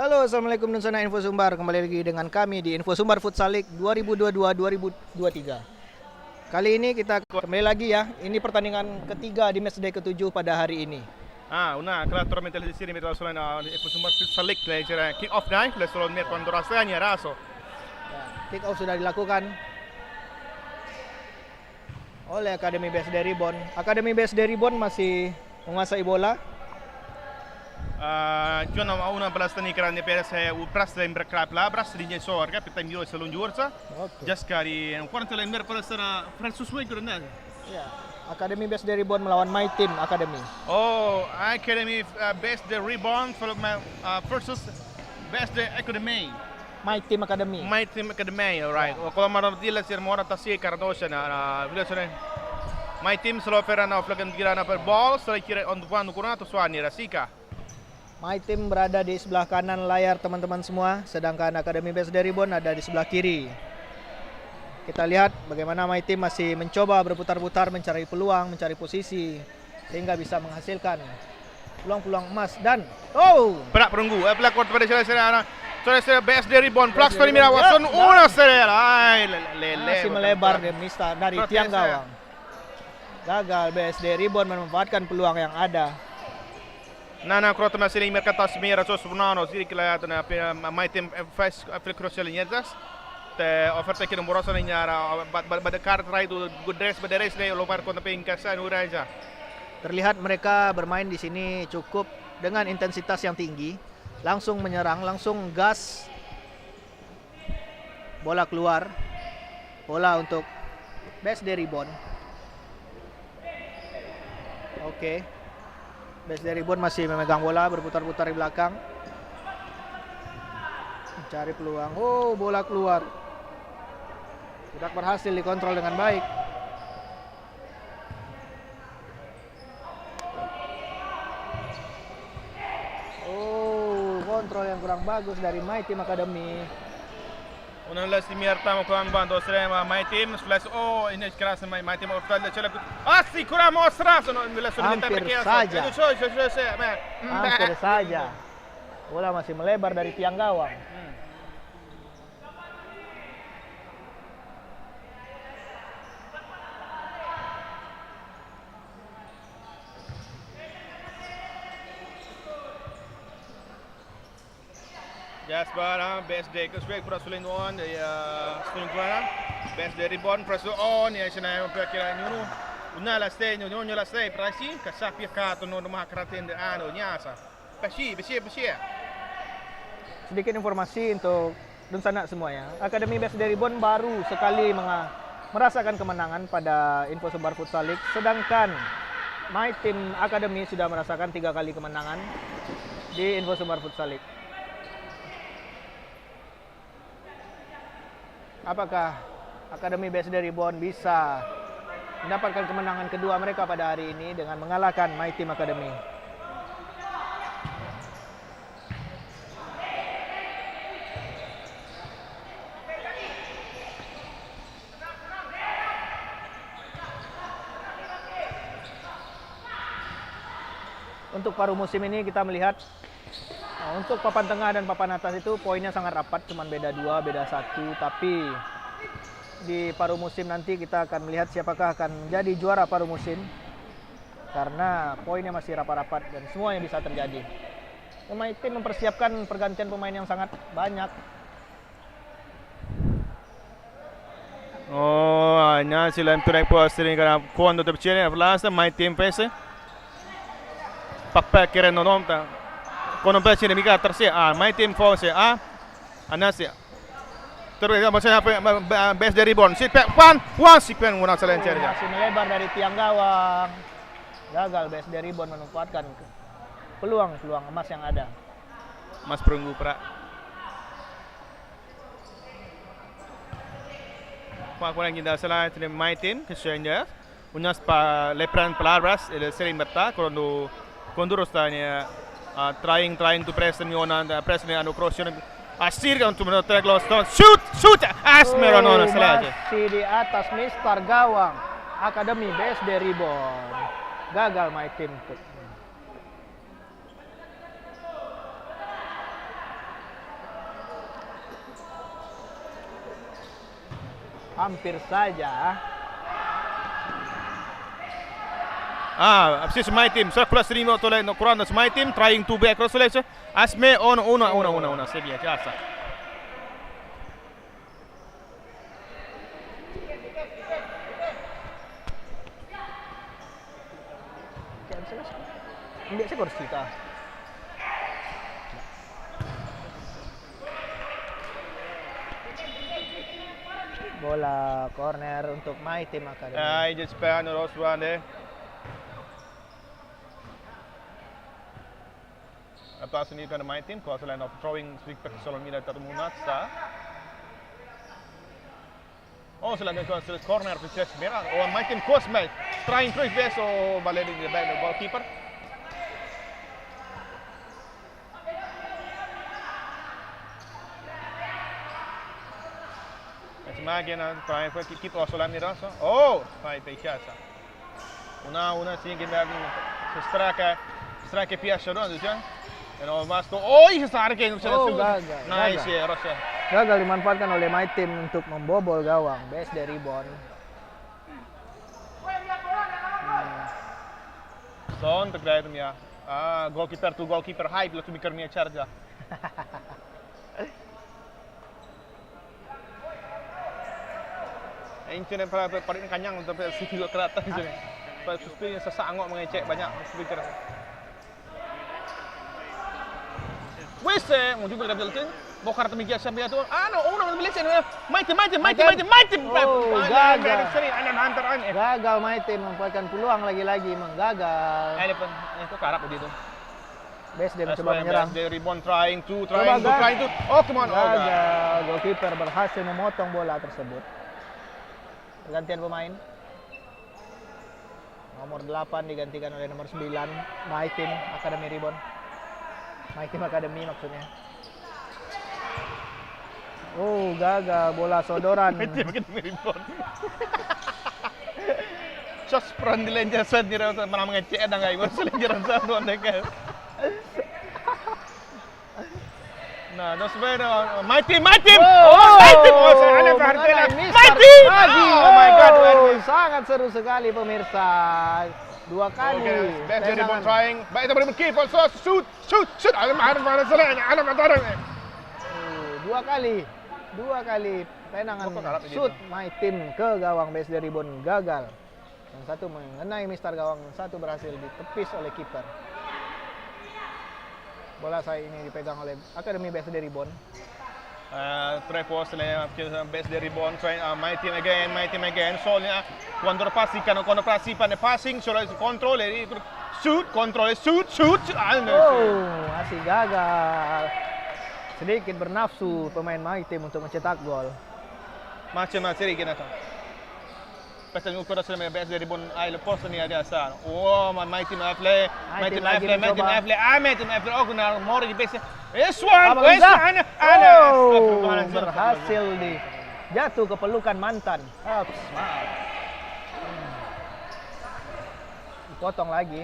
Halo, assalamualaikum dan sana Info Sumbar. Kembali lagi dengan kami di Info Sumbar Futsal League 2022-2023. Kali ini kita kembali lagi ya. Ini pertandingan ketiga di matchday ke-7 pada hari ini. Una claramente le decisioni per la Solana e Fusumar Salik le kick off dai le solo mer quando rasanya raso. Ya, kick off sudah dilakukan oleh Akademi BSD Ribbon. Akademi BSD Ribbon masih menguasai bola. Jono una balastani grande per se u prastra in crap la brastra di sorga per tempo se lungiursa. Jaskari quanto le mer balastana Francis Way grande. Ya, Akademi BSD Ribbon melawan My Team Academy. Oh, Academy best the rebound for versus best the academy. My Team Academy. My Team Academy, alright. Kalau mana dila sir mora tasi kardosa na bilasone. My Team solo ferana flagan girana per ball, solo kira on quando kunato suani rasika. My Team berada di sebelah kanan layar teman-teman semua, sedangkan Akademi BSD Ribbon ada di sebelah kiri. Kita lihat bagaimana My Team masih mencoba berputar-putar mencari peluang, mencari posisi sehingga bisa menghasilkan peluang-peluang emas dan Pra perunggu, plak kort pada sera BSD Ribbon, plak story mirawa son una serera. masih melebar dari tiang gawang. Gagal BSD Ribbon memanfaatkan peluang yang ada. Nana krota masih ini mereka tas mira sos punano siri kelihatan My Team face afil crossel nyetas. Te oferta kira murasa nyara pada card right to good dress pada race deh lo par konta pengkasan uraja. Terlihat mereka bermain di sini cukup dengan intensitas yang tinggi, langsung menyerang, langsung gas. Bola keluar. Bola untuk BSD Ribbon. Oke. BSD Ribbon masih memegang bola, berputar-putar di belakang. Mencari peluang. Oh, bola keluar. Tidak berhasil dikontrol dengan baik. Oh, kontrol yang kurang bagus dari My Team Academy. Una las mierda mo kan bando srema My Team slash ini keras My Team of tanda chala. Si kurang mostra sono la solidarietà Hampir perché saja. Hampir saja. Bola masih melebar dari tiang gawang. Jasper, BSD keswek prasulin on stunguana. BSD Ribbon prasul on ya sana kira nyunu. Una la stay nyunu la stay prasi kasapi ka to no ma kraten de ano nyasa. Besi. Sedikit informasi untuk Dunsana semuanya. Akademi BSD Ribbon baru sekali merasakan kemenangan pada Info Sumbar Futsal League, sedangkan My Team Academy sudah merasakan 3 kali kemenangan di Info Sumbar Futsal League. Apakah Akademi BSD Ribbon bisa mendapatkan kemenangan kedua mereka pada hari ini dengan mengalahkan My Team Academy? Untuk paruh musim ini kita melihat untuk papan tengah dan papan atas itu poinnya sangat rapat, cuman beda 2, beda 1. Tapi di paruh musim nanti kita akan melihat siapakah akan menjadi juara paruh musim, karena poinnya masih rapat-rapat dan semuanya bisa terjadi. My Team mempersiapkan pergantian pemain yang sangat banyak. Sila turek po sering kana kondo tercene last My Team face. Pakpa kira nonomta. Kono pece mica terse My Team force anasya. Terus macam apa BSD Ribbon. Si pen una selencer ya. Masih melebar dari tiang gawang. Gagal BSD Ribbon memanfaatkan peluang emas yang ada. Mas perunggu pra. Kurang kita salah itu My Team kesenja. Unas pa lepran palabras el sering bata quando rostanya trying to press me on and press me and cross asir untuk menetek lost shoot Asmeron on selagi masih di atas Mister Gawang Akademi BSD Ribbon. Gagal My Team. Hampir saja. Precis my team. Surplus terima oleh Kuranda my team trying to back cross selection. Asme una seria jasa. Hindi siguro kita. Bola corner untuk My Team Academy. I just span Roswande. Pass ini kan my team, cause line of throwing swing back Solomina Tarmunat sa. Oh, sila corner to merah. Oh, my team course mate. Trying to best o baledin the back the goalkeeper. Immagina, try to keep Solomina Rasa. Oh, fai peixasa. Una sige straka piascia no, diyan. Ano Masco. Oy, sasara kayo sa gagal. Nice, Rosya. Gagal dimanfaatkan oleh My Team untuk membobol gawang. BSD rebound. Son terkait ya. Goalkeeper to goalkeeper high bila tu mikir mia charge. Ini para paling kanyang untuk sisi kereta sini. Pas suspirnya sesangok mengecek banyak speaker. Wes, mau juga ada belakang. Bokar tempat siapa itu? Orang Malaysia. My team. Oh, gagal. Sering anda hantar an. Gagal My Team memanfaatkan peluang lagi-lagi menggagal. Itu karap begitu. BSD mencoba menyerang. The rebound trying to. Oh, come on. Gagal. Goalkeeper berhasil memotong bola tersebut. Pergantian pemain. Nomor 8 digantikan oleh nomor 9. My Team Academy rebound. My Team Academy maksudnya. Oh, gagal bola sodoran. My Team Academy rebound. Just peran di lenja set ni rasa mana mengecek dah ngai. Masa lenja rasa tu anda kan. Nah, dos bueno. My Team. Oh, My Team. Ana Fartela. My Team. Oh my God. Sangat seru sekali pemirsa. Dua kali. Best rebound trying. Baik itu rebound keep also shoot. Alam mana salah. Alam antara. Dua kali tendangan shoot My Team ke gawang BSD rebound gagal. Yang satu mengenai mistar gawang, yang satu berhasil ditepis oleh kiper. Bola saya ini dipegang oleh Akademi BSD rebound. Trepos best dari rebound trying my team again soalnya quando passing solo control shoot masih gagal. Sedikit bernafsu pemain My Team untuk mencetak gol. macam seri kita tu pasal ukur rasa best dari rebound ai lepas ni ada asal my team afle oh kena more di base ana berhasil di jatuh ke pelukan mantan. Maaf. Potong lagi.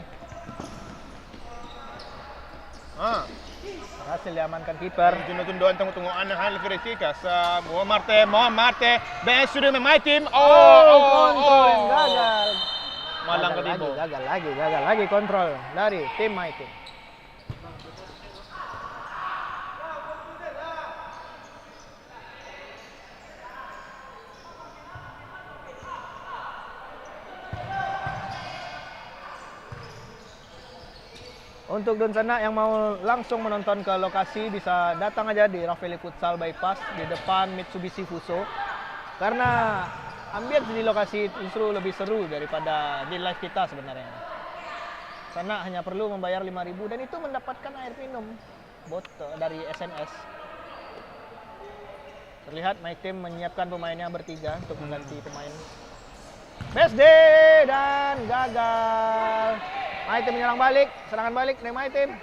Berhasil diamankan kiper. Tunggu ana hal verifikas Marte best sudah My Team. Kontrol yang gagal. Malang ketibo. Gagal lagi kontrol dari tim My Team. Untuk don sana yang mau langsung menonton ke lokasi bisa datang aja di Rafaeli Futsal Bypass di depan Mitsubishi Fuso. Karena ambience di lokasi justru lebih seru daripada di live kita sebenarnya. Sana hanya perlu membayar 5.000 dan itu mendapatkan air minum botol dari SMS. Terlihat My Team menyiapkan pemainnya bertiga untuk mengganti pemain. BSD dan gagal. My Team menyerang balik, serangan balik dari My Team.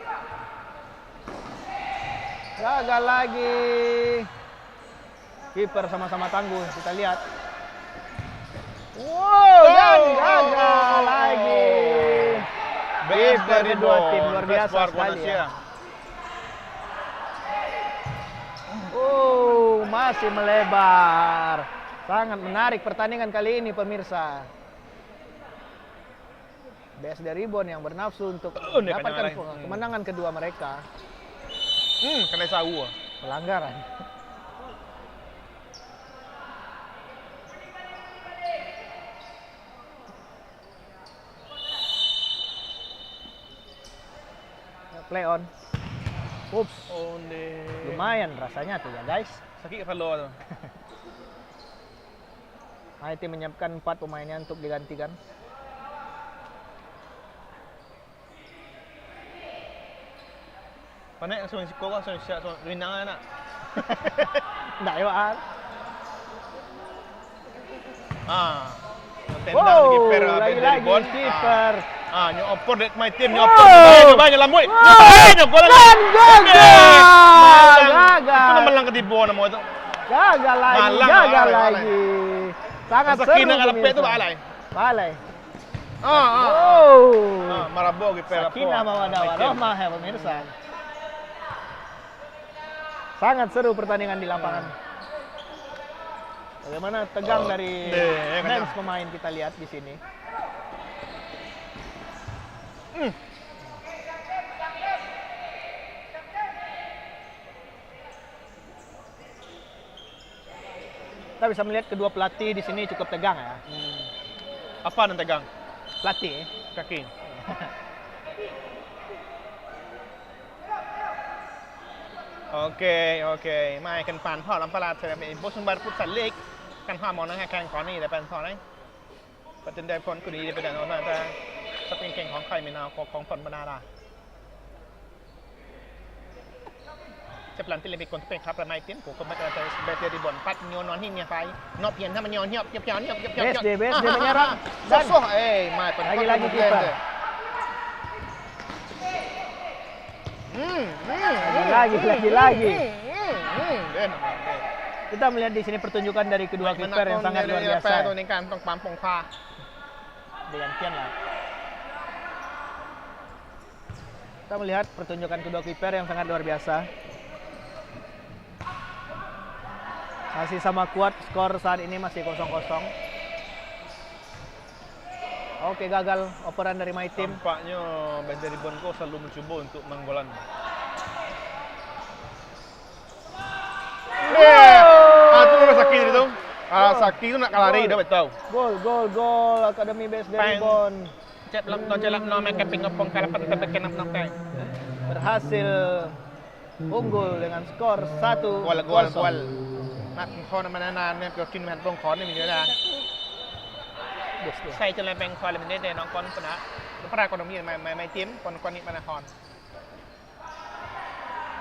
Gagal lagi. Kiper sama-sama tangguh, kita lihat. Dan gagal lagi. Kiper kedua tim luar biasa sekali ya. Masih melebar. Sangat menarik pertandingan kali ini pemirsa. BSD Ribbon yang bernafsu untuk mendapatkan kemenangan kedua mereka. Kena sawu. Pelanggaran. Play on. Ups. Oh, ne. Lumayan rasanya tuh ya guys. Sakit kepala tuh. IT menyiapkan 4 pemainnya untuk digantikan. Panik langsung sikau langsung siap winang nak. Nggak ya, Al. Tendang kiper lagi-lagi kiper. Nyopor dek my team nyopor banyak lamboi. Nyopor Dan gagal. Gagal. Itu melang ketipu nama itu. Gagal lagi, Malang, gagal alay. lagi. Sangat seru. Sakina kalau pe itu pemirsa. alay. Balai. Oh. Marabo kiper. Sakina Mawadawah ya pemirsa. Sangat seru pertandingan di lapangan. Bagaimana tegang dari bench pemain kita lihat di sini. Kita bisa melihat kedua pelatih di sini cukup tegang ya. Apa yang tegang? Pelatih. Kaki. Oke. Mai kan panพอลำปลาเสร็จเป็นบทสมบัติพุทธสันเล็กกันข้ามองนะฮะแข่งขอนี่แต่เป็นพอไหนปัจจุบันได้ผลกูดีเป็นอย่างนั้นแต่สปริงเก่งของใครไม่นาของผลบรรดาจะปลันที่เล็กคนที่เป็นครับประมาณเต็มกูก็ไม่ได้เบสเดริบอนปัดโยนนอนหิ้งเนี่ยไปนอบเพียนถ้ามันโยนเหี่ยวเหี่ยวBSD menyerang dan mai lagi kiper. Lagi. Kita melihat di sini pertunjukan dari kedua kiper yang sangat luar biasa. Gantian lah. Kita melihat pertunjukan kedua kiper yang sangat luar biasa. Masih sama kuat, skor saat ini masih 0-0. Oke, gagal operan dari my team. Tampaknya BSD Ribbon kau selalu mencoba untuk menggolan. Itu udah sakit itu. Sakit itu nak kalah lari dah betul. Gol Akademi BSD Ribbon. Cep lam no make ping opong kalah pada beken nak kai. Berhasil unggul dengan skor 1-0. Gol. Nak kau mana ne kau kin man tong kau niมีเยอะ ใส่จนแรงแปลงคอยเลยมันได้น้องก้อนชนะพระราชกรมีไม่จิ้มก้อนนี้มันคอน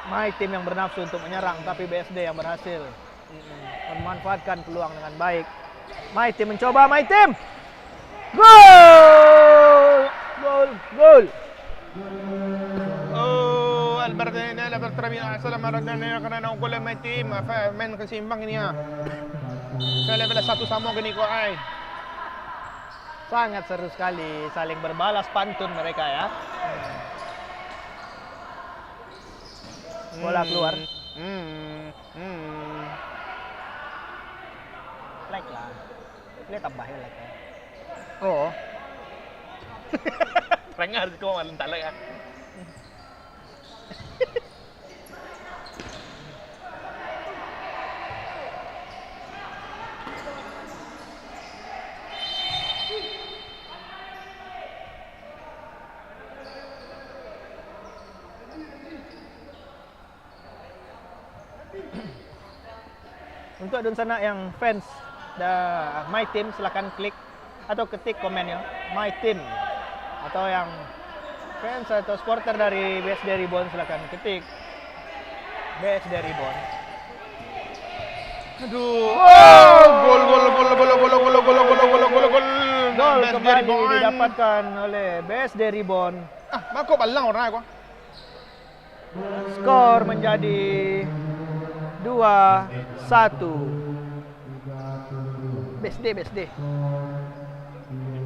My team yang bernafsu untuk menyerang, tapi BSD yang berhasil memanfaatkan peluang dengan baik. My team mencoba, my team. Gol. Oh, Alberto termina salam maradona karena gol my team, main kesimbang ini ya. Saya level 1 sama gini kok ai. Sangat seru sekali, saling berbalas pantun mereka ya. Bola keluar. Like lah. Lihat tambahin like ya. Oh. Rengar kau malah tak like ah. Untuk adun sana yang fans my team silakan klik atau ketik komennya my team, atau yang fans atau supporter dari BSD Ribbon silakan ketik BSD Ribbon. Aduh. Gol. Gol kembali didapatkan oleh BSD Ribbon. Mako balang orang aku. Skor menjadi 2-1. BSD.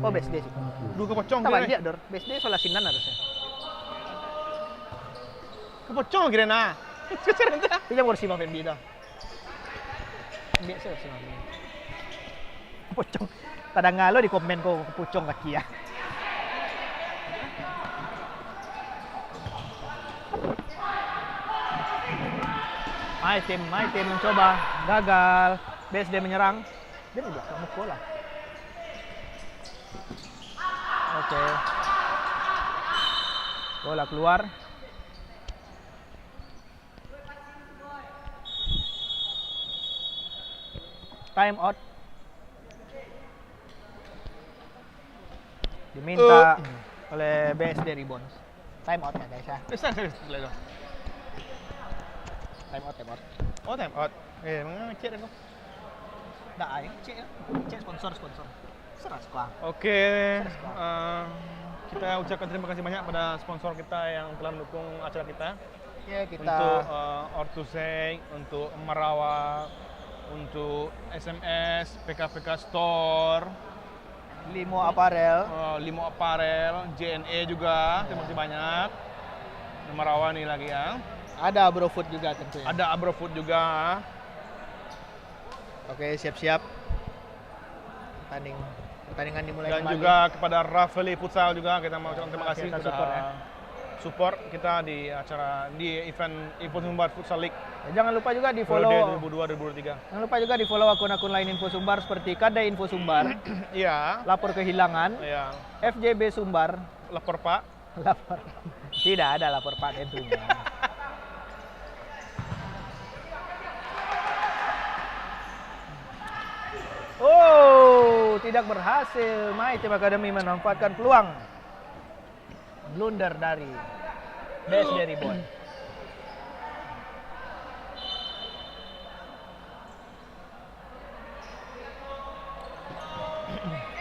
Oh, BSD sih. Dua kepocong Kita kira. balik Dor. BSD soal Sinan harusnya. Kepocong kira na. Itu yang kursi Fendi dah. Biasa sih. kepucung. Tadang ngalo di komen ko kepucung kaki ya. My team mencoba, gagal. BSD menyerang. Dia di belakang mukul lah. Oke. Bola keluar. Time out. Diminta oleh BSD Ribbons. Time out ya guys ya. Time out. Oh, time out. Cek deh kok. Nggak, ayo cek sponsor. Seras kok. Oke, kita ucapkan terima kasih banyak pada sponsor kita yang telah mendukung acara kita. Ya kita Untuk Ortusek, untuk Merawa, untuk SMS, PKPK Store, Limo Apparel. Limo Apparel, JNE juga. Terima kasih banyak. Merawa nih lagi ya. Ada Abrofood juga tentunya. Ada Abrofood juga. Oke, siap-siap. Pertandingan dimulai Dan kembali. juga kepada Rafeli Futsal juga kita mau ucapkan terima kasih Kita sudah support, ya. support kita di acara di event Info Sumbar Futsal League Jangan lupa juga di periode follow. 2002-2023. Jangan lupa juga di follow akun-akun lain Info Sumbar seperti Kadai Info Sumbar, Iya. Lapor Kehilangan, Iya. FJB Sumbar, Lapor Pak. lapor. Tidak ada lapor Pak tentunya. Oh, tidak berhasil. My Team Academy memanfaatkan peluang. Blunder dari BSD Ribbon.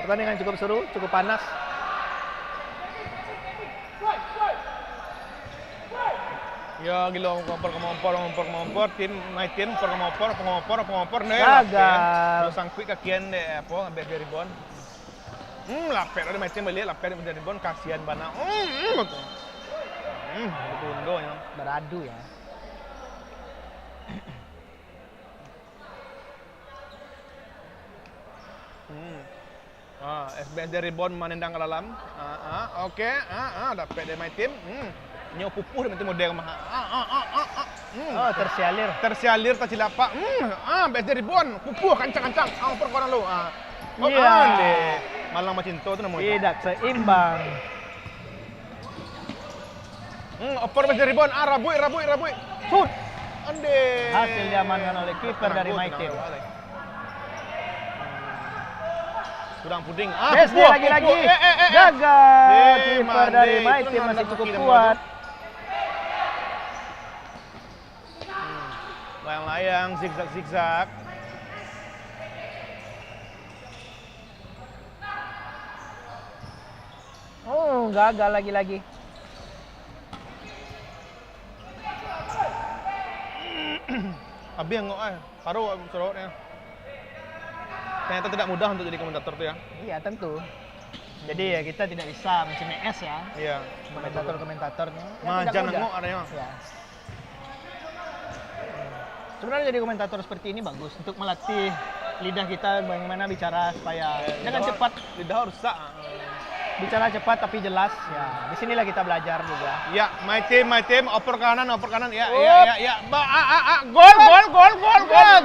Pertandingan cukup seru, cukup panas. Ya gila ngompor tim my team pengompor nih Gagal. sang quick kakian deh apa ambil dari bon lapet ada my team balik lapet dari bon kasihan bana tundo ya Beradu ya. SBS dari bon menendang ke dalam oke dapat dari my team nyaw pupuh dengan tim model mah Oh, tersialir tak cilapa bes dari bon pupuh kancang-kancang perkoran lu Iya. deh malang macam tu nama Tidak seimbang. opor bes dari bon rabui Shoot. ande Hasil diamankan oleh kiper dari my team. Kurang puding BSD lagi-lagi gagal. Kiper dari my team masih cukup kuat. Layang-layang, zigzag. Oh, gagal lagi-lagi. Abi yang paruh sorotnya. Ternyata tidak mudah untuk jadi komentator tuh ya. Iya, tentu. Jadi ya kita tidak bisa men-CS ya. Iya. Komentator-komentatornya. Ya, Majan tidak mudah. nengok adanya. Ya. Sebenarnya jadi komentator seperti ini bagus untuk melatih lidah kita bagaimana bicara supaya jangan cepat, Lidah harus sak. bicara cepat tapi jelas. Ya, disinilah kita belajar juga. Ya, my team, oper kanan. Ya. Gol.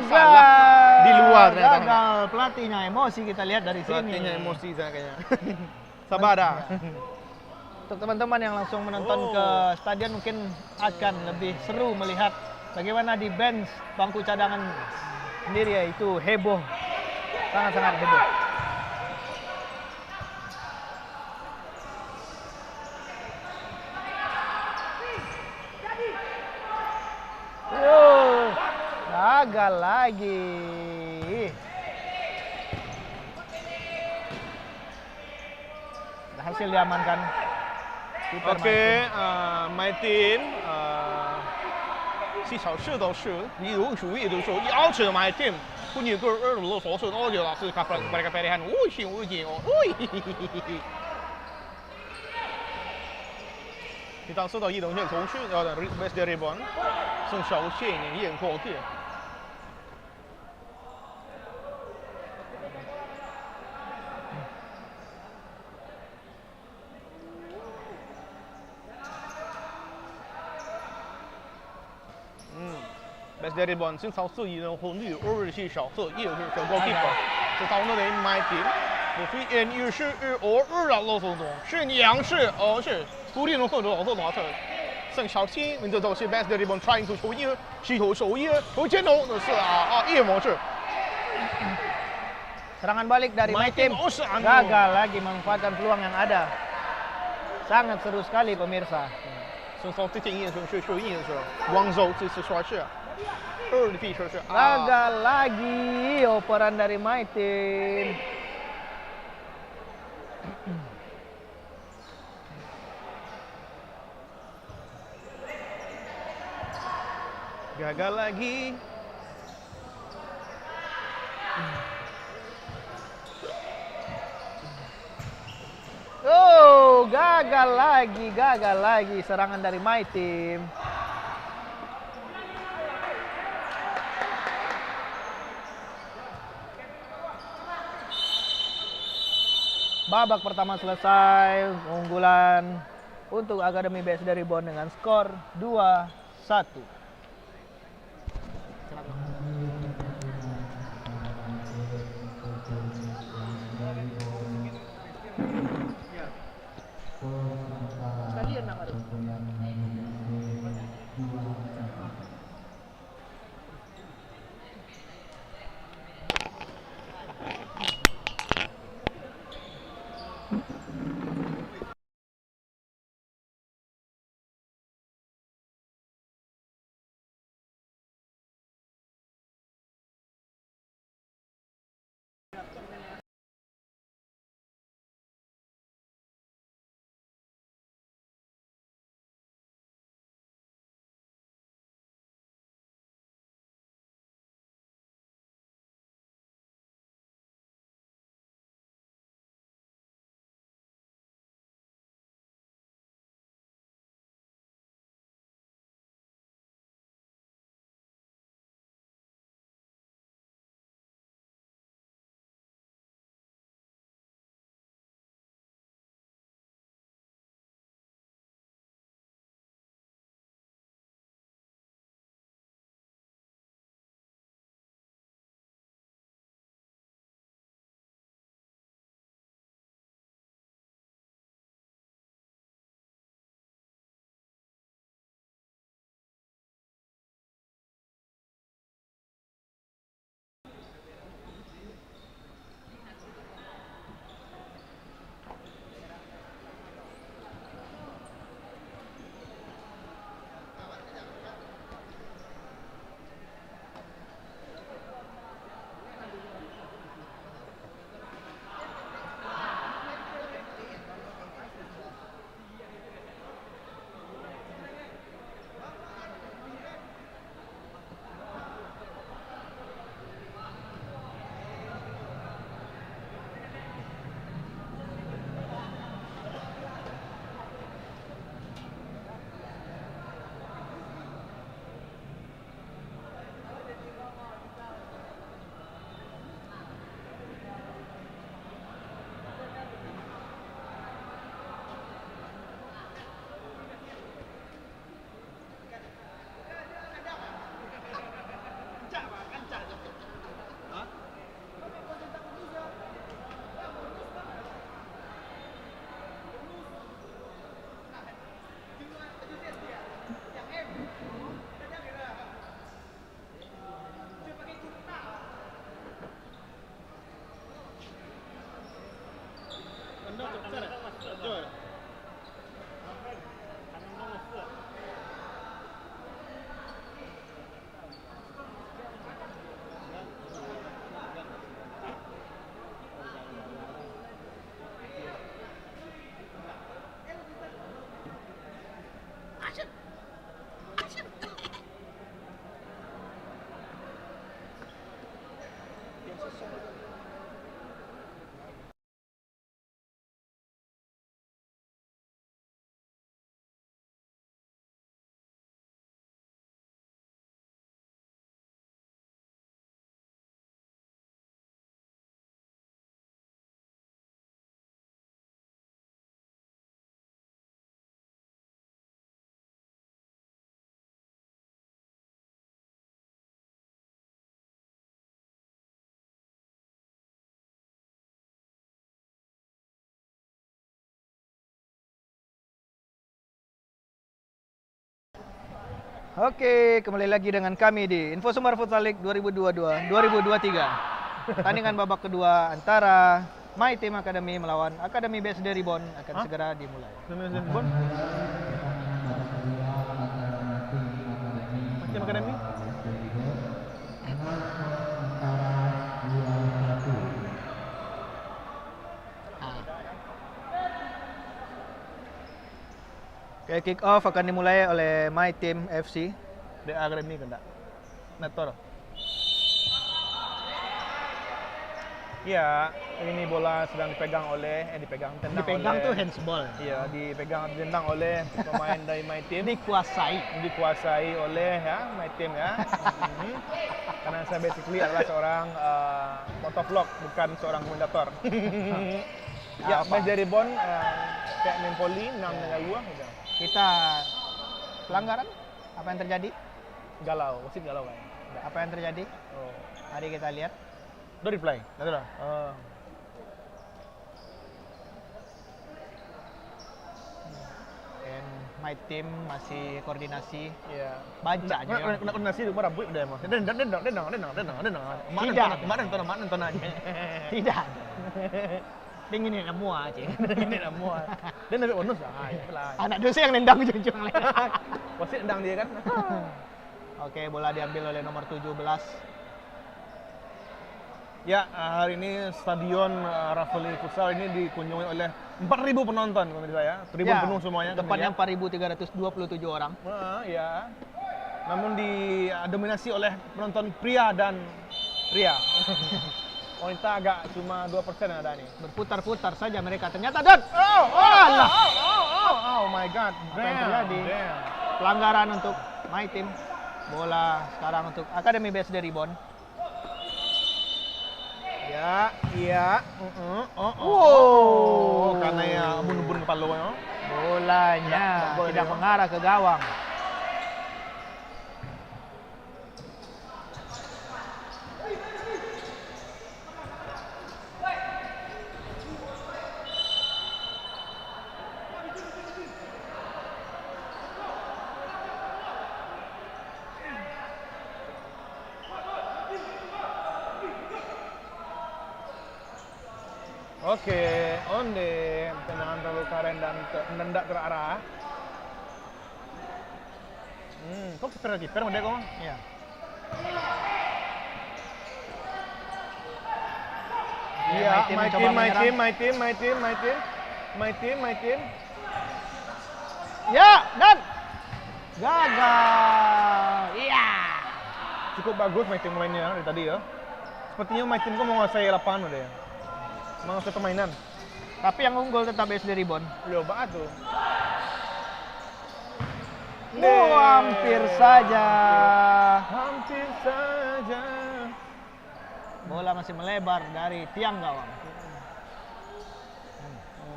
Salah. Di luar ternyata. Gagal pelatihnya emosi kita lihat dari sini. Pelatihnya emosi saya kayaknya. Sabar dah. Untuk teman-teman yang langsung menonton ke stadion mungkin akan lebih seru melihat bagaimana di bench bangku cadangan sendiri ya itu heboh. Sangat-sangat heboh. Gagal lagi. Berhasil diamankan. Oke, my team, 是小事都是，你有属于都是，要吃 my team，不你个lo so so no je langsung ka mereka pilihan, sing kita 收到一东西，从去要的 best dari bon， 送小线也很好的。best dari Bon xin 6 一人红绿偶尔是少数，也有是小高 keeper， 这到那里买点，我非因于是偶尔让老总统是娘是是固定的很多老总统剩小心，你这都是 best dari Bon trying to 抽一系统手一抽见到的是一模式。 Serangan balik dari My Team. Oh, serangan. Gagal lagi memanfaatkan peluang yang ada. Sangat seru sekali pemirsa. 从从最近一是受益的时候，王州这次说是二的比说是 Gagal lagi operan dari My Team. gagal lagi. Oh, gagal lagi serangan dari My Team. Babak pertama selesai, unggulan untuk Akademi BS dari Bon dengan skor 2-1. Oke, kembali lagi dengan kami di Info Sumbar Futsal League 2022-2023. Pertandingan babak kedua antara My Team Academy melawan Akademi BSD Ribbon akan segera dimulai. Bon. Macam akademi? Oke, kick off akan dimulai oleh My Team FC. Di akademi kan tak? Nator. Ya, ini bola sedang dipegang oleh handsball. Iya, ditendang oleh pemain dari My Team. Dikuasai oleh ya My Team ya. Karena saya basically adalah seorang motovlog, bukan seorang komentator. Ya, match dari Bon kayak main poli 6 dengan 2 udah. Kita pelanggaran? Apa yang terjadi? Galau, wasit galau kan. Apa yang terjadi? Oh. Mari kita lihat. Udah reply, dah dah. And My Team masih koordinasi. Iya. Baca aja. Nak nasi rumah rambut udah mah. Dendang. Tidak. Mak nonton aja. Tidak. Pengen ini semua aja. Ini nak muat. Dia nak onus lah. Anak dosa yang nendang ujung-ujung. Wasit nendang dia kan. Oke, bola diambil oleh nomor 17. Ya, hari ini stadion Rafali Futsal ini dikunjungi oleh 4.000 penonton pemirsa ya. Tribun penuh semuanya. Depannya 4.327 orang. Ya. Namun didominasi oleh penonton pria dan pria. Wanita agak cuma 2% yang ada nih. Berputar-putar saja mereka. Ternyata Oh my god. Apa yang terjadi? Pelanggaran untuk My Team. Bola sekarang untuk Akademi BSD Ribbon. Iya. Karena ya bun-bun kepala ya. Bolanya tidak mengarah ke gawang. Oke, onde tendangan terlalu keren dan mendadak terarah. Kok kiper mendek kok? Ya. Iya, my team. Ya, dan gagal. Iya. Cukup bagus my team mainnya dari tadi ya. Sepertinya my team kok menguasai lapangan udah ya. Menguasai permainan. Tapi yang unggul tetap BSD Ribbon. Loh, banget tuh. Hampir saja. Hampir saja. Bola masih melebar dari tiang gawang.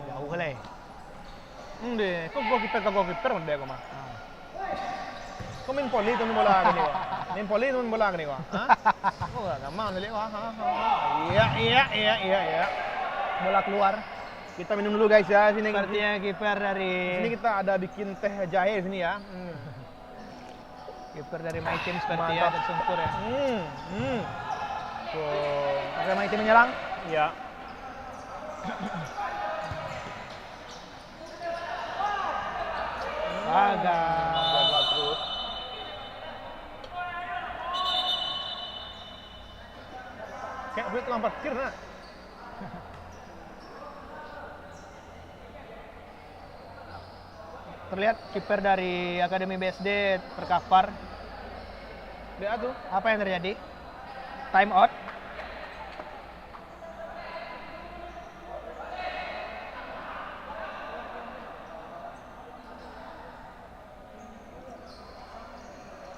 Jauh le. Kok gua kiper mendek kok mah. Kok main poli tuh main bola gini wah. Main poli tuh main bola gini wah. Oh, gampang nih wah. Iya. Bola keluar. Kita minum dulu guys ya sini. Sepertinya kiper dari Sini kita ada bikin teh jahe sini ya. kiper dari My Team sepertinya Mantap. tersungkur ya. Tuh. Pakai My Team menyerang. Ya. Gagal terus. Kayak gue tukang parkir nah. Terlihat kiper dari Akademi BSD terkapar. Dia tuh. Apa yang terjadi? Time out.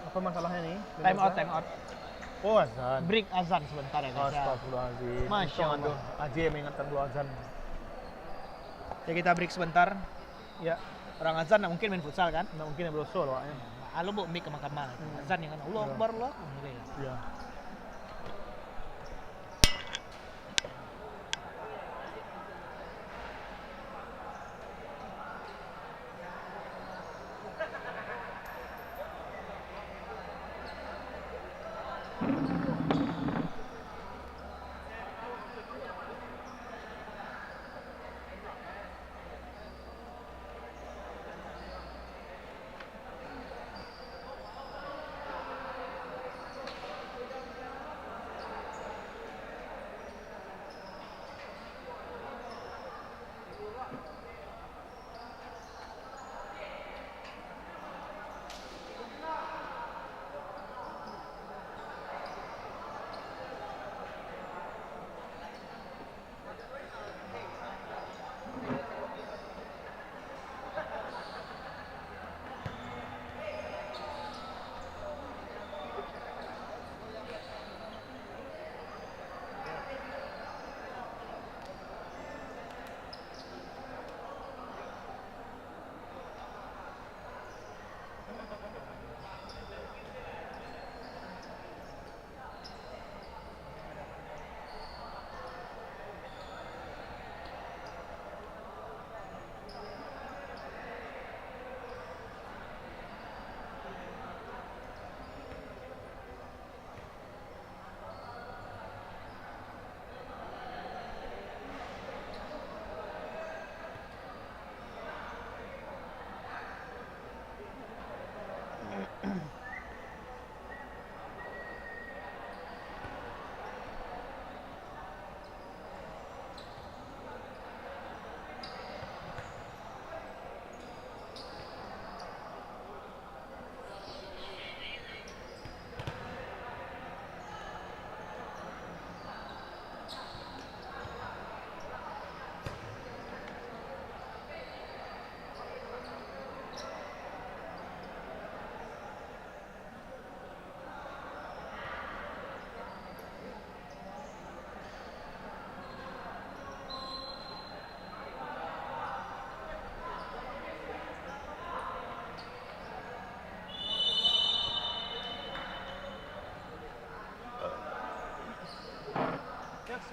Apa masalahnya nih? Time out. Oh, azan. Break azan sebentar ya guys. Astagfirullahaladzim. Masya Allah. Aji yang mengingatkan dua azan. Ya kita break sebentar. Ya, Orang azan nggak mungkin main futsal kan? nggak mungkin ya brosur Pak. Alo bu mik sama kamal. Azan yang kan Allah Akbar Allah. Iya.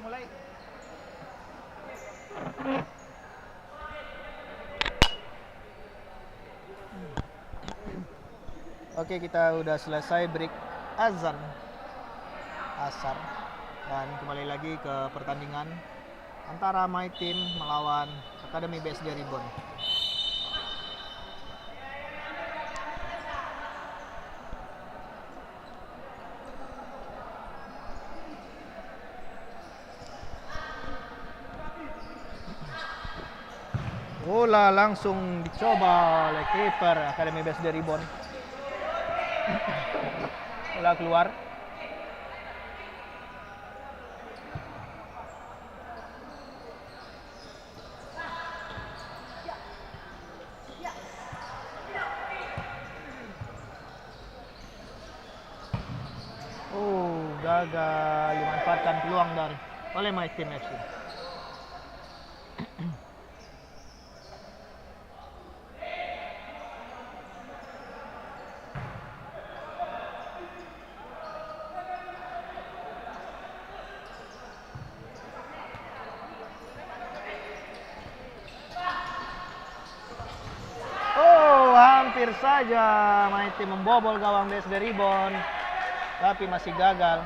Mulai. Oke, kita udah selesai break azan asar dan kembali lagi ke pertandingan antara My Team melawan Academy BSD Ribbon. Bola langsung dicoba oleh kiper Academy BSD Ribbon. Bola keluar. Gagal dimanfaatkan peluang dari oleh My Team FC. Hampir saja My Team membobol gawang BSD Ribbon, tapi masih gagal.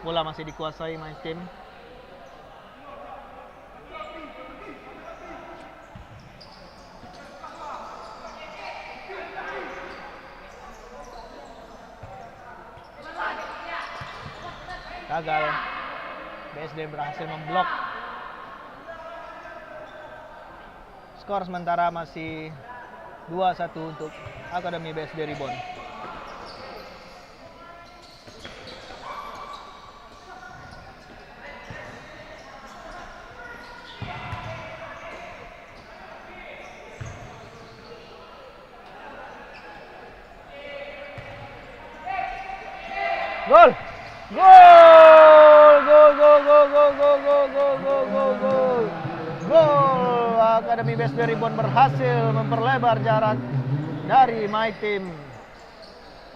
Bola masih dikuasai My Team. Gagal. BSD berhasil memblok. Skor sementara masih 2-1 untuk Academy BSD Ribbon. Gol! Gol! Academy BSD Ribbon berhasil memperlebar jarak dari My Team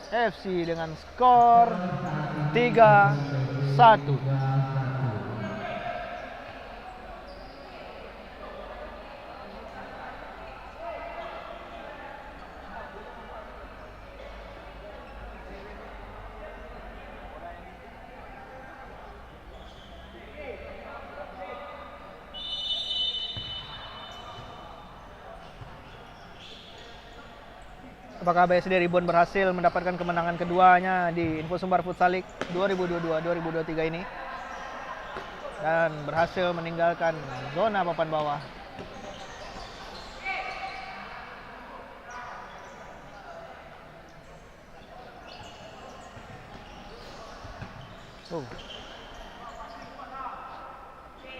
FC dengan skor 3-1. Apakah BSD Ribbon berhasil mendapatkan kemenangan keduanya di Info Sumbar Futsal League 2022-2023 ini dan berhasil meninggalkan zona papan bawah.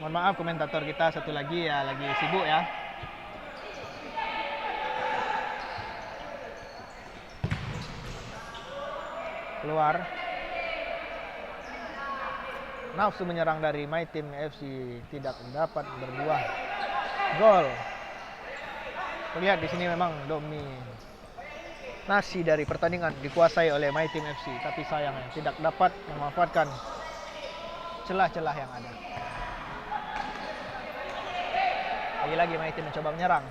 Mohon maaf komentator kita satu lagi ya, lagi sibuk ya. Keluar. Nafsu menyerang dari My Team FC tidak dapat berbuah gol. Lihat di sini memang dominasi dari pertandingan dikuasai oleh My Team FC, tapi sayangnya tidak dapat memanfaatkan celah-celah yang ada. Lagi-lagi My Team mencoba menyerang.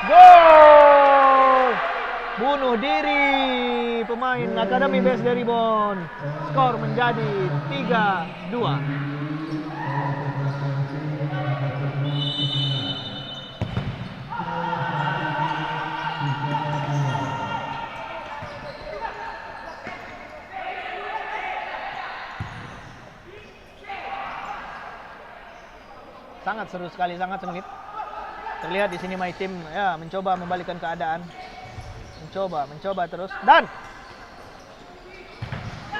Gol! bunuh diri pemain Akademi BSD Ribon. Skor menjadi 3-2. Sangat seru sekali, sangat sengit. Terlihat di sini my team ya mencoba membalikkan keadaan. Mencoba terus dan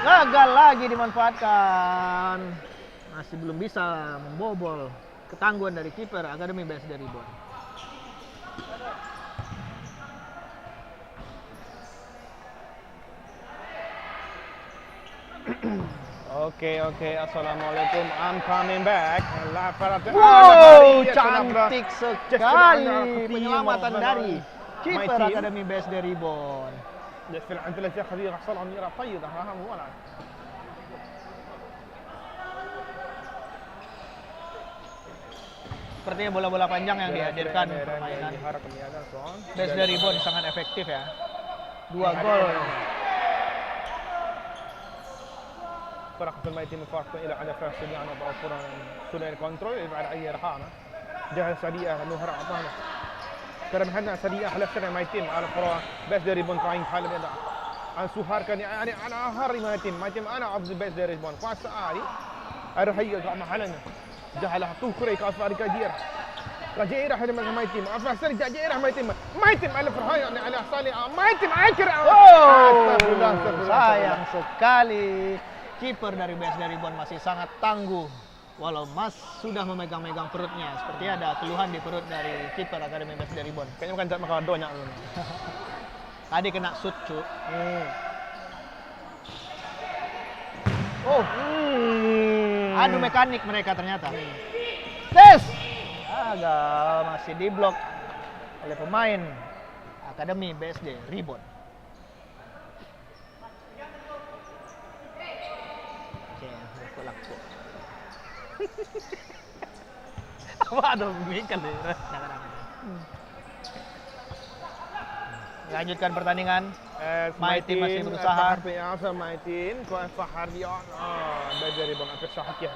gagal lagi dimanfaatkan. Masih belum bisa membobol ketangguhan dari kiper Akademi BSD Ribon. Oke, assalamualaikum. I'm coming back. Wow, cantik sekali penyelamatan dari kiper Akademi BSD Ribon. Sepertinya bola-bola panjang yang dihadirkan permainan BSD Ribon sangat efektif ya. 2 gol. فرقة الميتين مفارقة إلى على فاس سريعا وبأفورا ثنائي الكنترول بعد أي رحانة جهة سريعة نهر أعطانا كرم حنا سريعة على سريع ميتين على فرا بس دري بون تراين حال بيدا عن سوهار كان يعني أنا هاري ميتين أنا عبد بس دري بون قاس آري أروح هي قام حالنا جهة توه كري كاس فاري كدير كجيرة حدا من ميتين أفرح سري جيرة ميتين على فرها يعني على صالي ميتين عكر Sayang sekali. Kiper dari BSD Ribon masih sangat tangguh walau Mas sudah memegang-megang perutnya. Seperti ada keluhan di perut dari kiper Akademi BSD Ribon. Kayaknya bukan makan doanya. Tadi kena shoot, cu. Adu mekanik mereka ternyata. Tes! Gagal, masih diblok oleh pemain Akademi BSD Ribon. Apa ada bikin deh. Lanjutkan pertandingan. My team masih berusaha. My team كان فحريان بجري بون أكثر حكي.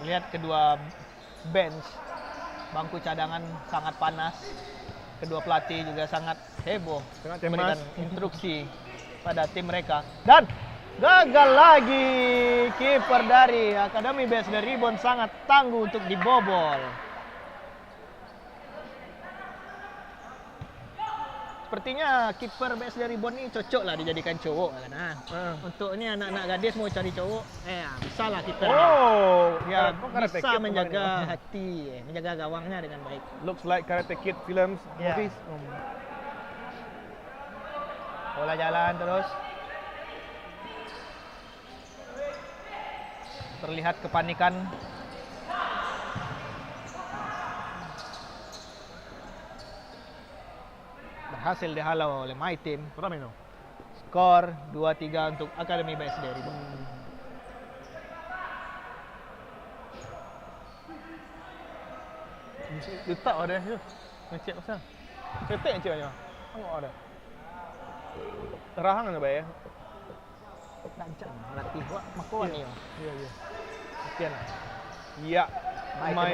Lihat kedua bench, bangku cadangan sangat panas. Kedua pelatih juga sangat heboh memberikan instruksi pada tim mereka. Dan gagal lagi kiper dari Akademi BSD Ribon sangat tangguh untuk dibobol. Sepertinya kiper BSD Ribon ini cocok lah dijadikan cowok kan. Untuk ini anak-anak gadis mau cari cowok, bisa lah kipernya. Ya bisa menjaga hati, menjaga gawangnya dengan baik. Looks like Karate Kid films, movies. Bola jalan terus. Terlihat kepanikan. Berhasil dihalau oleh my team. Skor 2-3 untuk Akademi BSD Ribon. Letak ada tu. Ngecek pasal. Ketek ngecek aja. Tengok ada. Terahang ada bayar. Lancang latih wak makuan ni. Ya. Sekian. Ya. My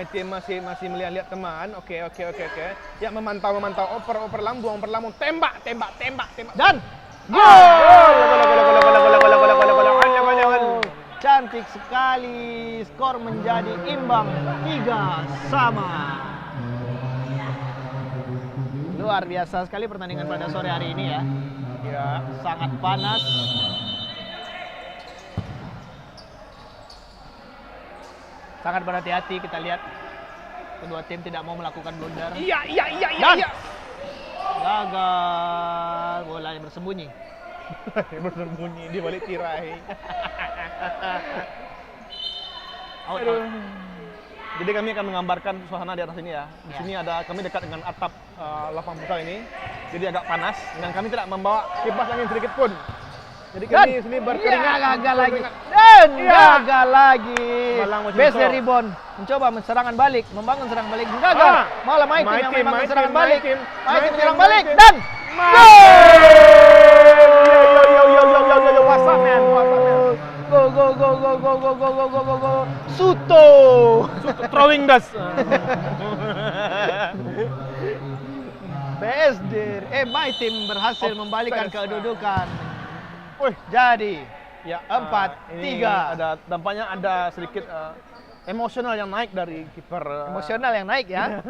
team masih melihat teman. Okey. Ya memantau oper lambung tembak. Dan gol! Cantik sekali. Skor menjadi imbang 3-3. Luar biasa sekali pertandingan pada sore hari ini ya. Ya, sangat panas. Sangat berhati-hati, kita lihat kedua tim tidak mau melakukan blunder. Iya. Gagal. Bolanya bersembunyi. Bersembunyi di balik tirai. Out, Aduh. out. Jadi kami akan menggambarkan suasana di atas ini ya. Di Ya. sini kami dekat dengan atap lapang futsal ini. Jadi agak panas dan kami tidak membawa kipas angin sedikit pun. Jadi kami di sini berkeringat. Gagal lagi. Dan gagal lagi. Malang masih Base besar. dari Ribon mencoba serangan balik, membangun serangan balik. Gagal. Malah My Team yang membangun serangan balik. My Team menyerang balik dan Yo, what's up man? go go go go go go go go go go go Suto. Throwing dust. BSD My Team berhasil membalikkan kedudukan. Wih, Jadi ya 4-3. Ada dampaknya ada sedikit emosional yang naik dari kiper. Emosional yang naik ya.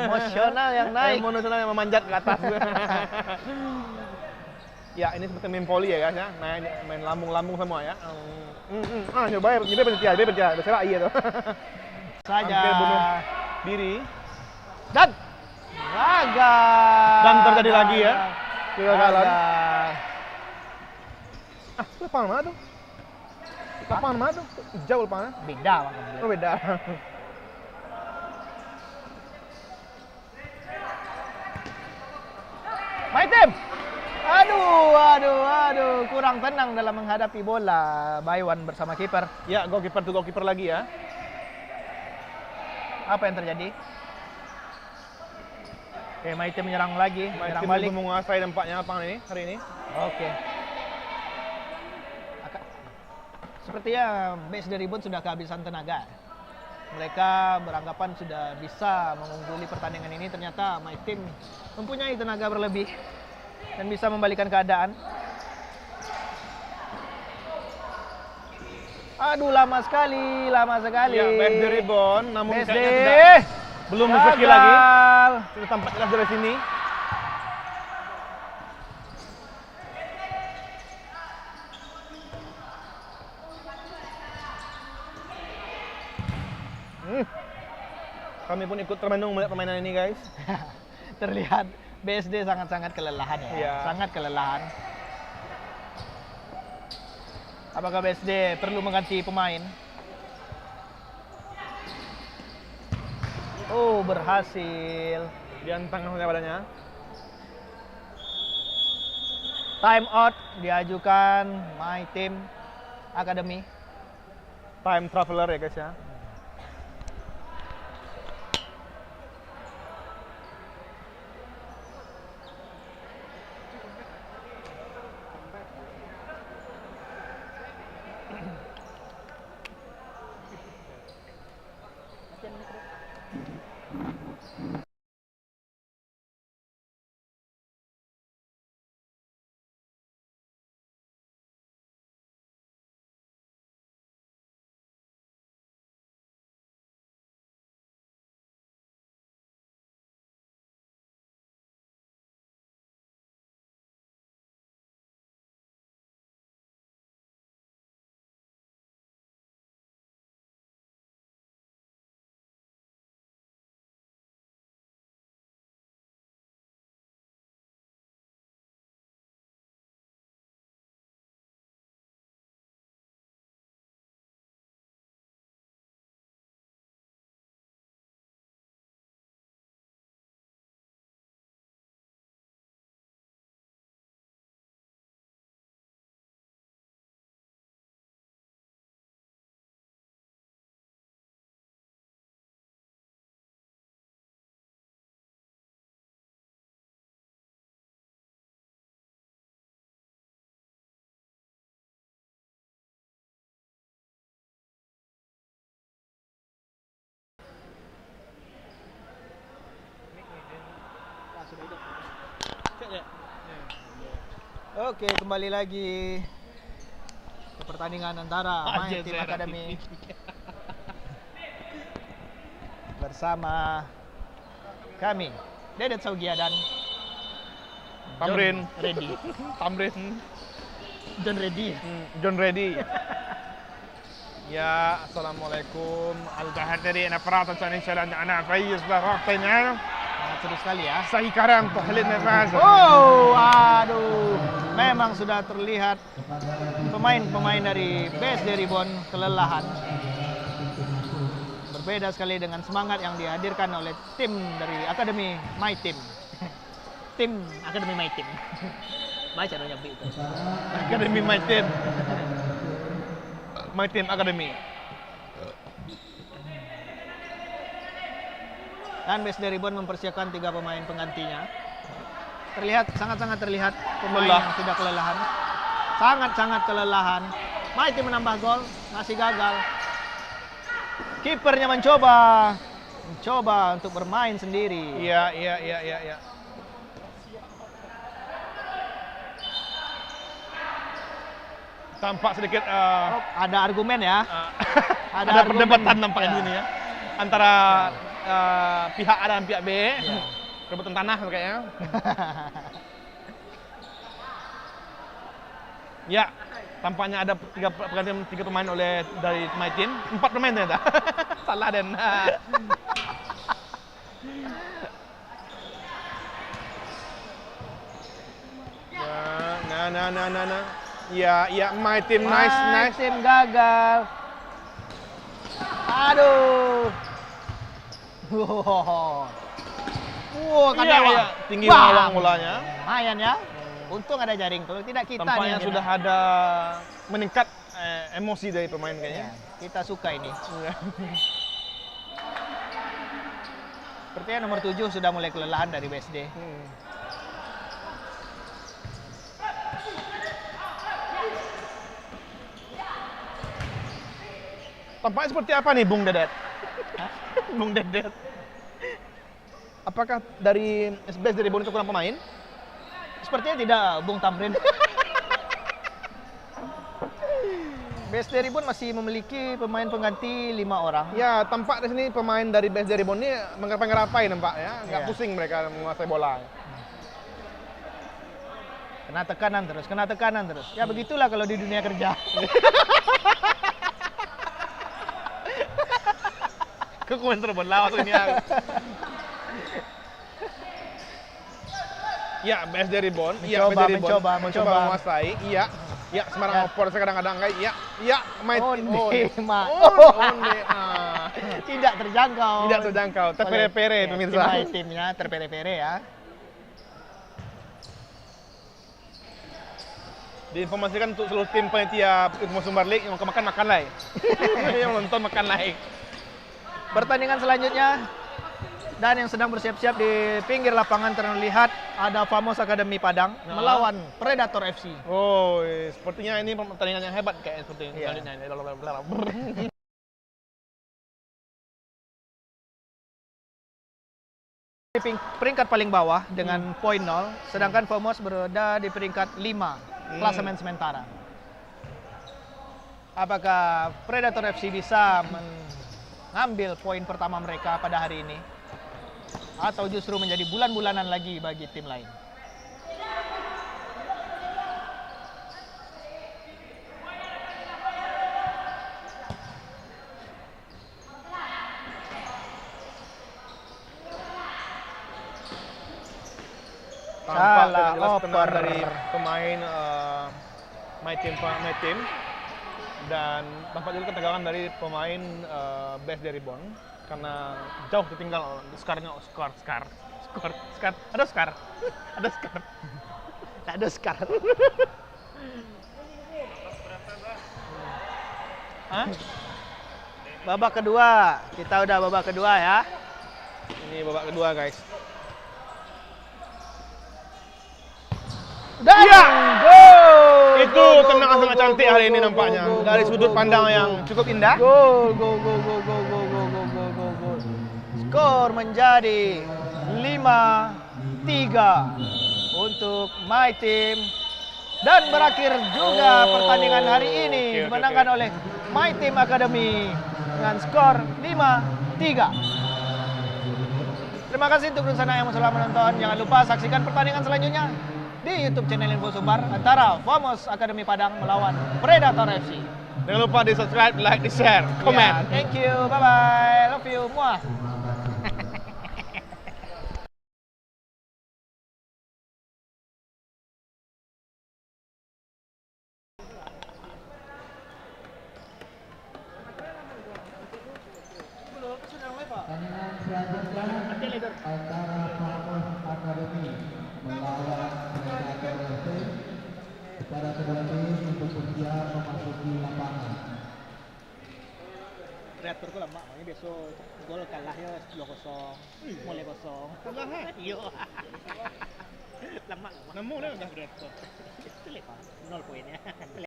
Emosional yang naik. Emosional yang memanjat ke atas. Ya, ini seperti main poli ya guys ya. Main lambung-lambung semua ya. Nyoba berjaya. Berserah iya tuh. Saja. Hampir bunuh diri. Dan gagal. Dan terjadi lagi ya. Kegagalan. Gagal. Lapangan mana tuh? Lapangan mana tuh? Jauh lapangan. Beda makanya. Oh beda. My Team. Aduh, kurang tenang dalam menghadapi bola. Baywan bersama kiper. Ya, goalkeeper lagi ya. Apa yang terjadi? Oke, My Team menyerang lagi, menyerang Tim balik. belum menguasai tempatnya lapangan ini hari ini. Oke. Sepertinya base dari Ribon sudah kehabisan tenaga. Mereka beranggapan sudah bisa mengungguli pertandingan ini. Ternyata My Team mempunyai tenaga berlebih dan bisa membalikan keadaan. Aduh, lama sekali. Ya, BSD rebound, namun BSD kayaknya tidak, belum rezeki lagi. gagal. Sudah tampak jelas dari sini. Kami pun ikut termenung melihat permainan ini guys. Terlihat BSD sangat-sangat kelelahan ya. Iya. Sangat kelelahan. Apakah BSD perlu mengganti pemain? Oh, berhasil. Diantang oleh badannya. Time out diajukan My Team Academy. Time traveler ya guys ya. Oke, kembali lagi ke pertandingan antara My Team Academy bersama kami, Dedet Saugia dan Tamrin. John Reddy. Tamrin. John Reddy. John Reddy. Ya, assalamualaikum. Al-Bahar dari anak perata sana insya Allah anak Faiz lah waktunya. sangat seru sekali ya. sekarang toilet nefas. Oh, aduh. Memang sudah terlihat pemain-pemain dari BSD Ribbon kelelahan. Berbeda sekali dengan semangat yang dihadirkan oleh tim dari Akademi My Team. Tim Akademi My Team. Baca dong nyambi itu. Akademi My Team. My Team Academy. Dan BSD Ribbon mempersiapkan 3 pemain penggantinya. Terlihat, sangat-sangat terlihat pemain Lelah. yang sudah kelelahan. Sangat-sangat kelelahan. My Team menambah gol, masih gagal. Kipernya mencoba untuk bermain sendiri. Iya. Tampak sedikit Oh, ada argumen ya. ada argumen. perdebatan nampaknya di Ya. sini ya. Antara pihak A dan pihak B. Ya. Rebutan tanah kayaknya. Ya, tampaknya ada 3 pemain dari My Team. 4 pemain ternyata. Salah dan nah. Ya, My Team My nice. Team gagal. Aduh. Wow, Iya, tinggi Bam. lawang bolanya. Lumayan ya. Untung ada jaring. Kalau tidak kita nih Tampaknya yang sudah ada meningkat emosi dari pemain kayaknya. Ya, kita suka ini. Sepertinya nomor 7 sudah mulai kelelahan dari BSD. Tampaknya seperti apa nih Bung Dedet? Bung Dedet. Apakah dari SBS dari Ribbon itu kurang pemain? Sepertinya tidak, Bung Tamrin. BSD Ribbon masih memiliki pemain pengganti 5 orang. Ya, tampak di sini pemain dari BSD Ribbon ini mengerapai nampak ya, nggak Iya. pusing mereka menguasai bola. Kena tekanan terus. Ya begitulah kalau di dunia kerja. Ke komentar bola waktu ini. Ya, BSD Ribbon, Mencoba. menguasai. Iya, Semarang Ya. Opor kadang-kadang guys. Iya, My Team. Ondema. Onde. Tidak terjangkau. Tidak terjangkau, terpere-pere Oleh- pemirsa. tim timnya terpere-pere ya. Diinformasikan untuk seluruh tim panitia Utama Sumbar League yang mau makan lah. Yang nonton makan lah. Pertandingan selanjutnya dan yang sedang bersiap-siap di pinggir lapangan terlihat ada Famos Akademi Padang melawan Predator FC. Oh, sepertinya ini pertandingan yang hebat kayak seperti Iya. selanjutnya ini. Di peringkat paling bawah dengan poin 0, sedangkan Famos berada di peringkat 5 klasemen sementara. Apakah Predator FC bisa mengambil poin pertama mereka pada hari ini? Atau justru menjadi bulan-bulanan lagi bagi tim lain? Tampak Salah jelas ketenangan oper. dari pemain My Team dan tampak juga ketegangan dari pemain BSD Ribbon karena jauh tertinggal skor. Ada skor. Tak ada sekarang. Hah? Babak kedua, kita udah babak kedua ya. Ini babak kedua guys. Dan Iya! gol! Itu tendangan sangat cantik hari ini nampaknya dari sudut pandang yang cukup indah. Gol. Skor menjadi 5-3 untuk My Team. Dan berakhir juga pertandingan hari ini Oke. dimenangkan oleh My Team Academy dengan skor 5-3. Terima kasih untuk Nusana yang telah menonton. Jangan lupa saksikan pertandingan selanjutnya di YouTube channel Info Sumbar antara Famos Akademi Padang melawan Predator FC. Jangan lupa di subscribe, like, di share, komen. Yeah, thank you. Bye bye. Love you. Muah. Nanti leader. antara Farmers Academy melawan Predator FC kepada kedua tim untuk bersiap memasuki lapangan. Reator ko lama, makanya besok gol kalahnya 2-0, mulai 0. Kalah ha? Iya. Lama. Namo na dah Predator. Itu lepas 0 poinnya.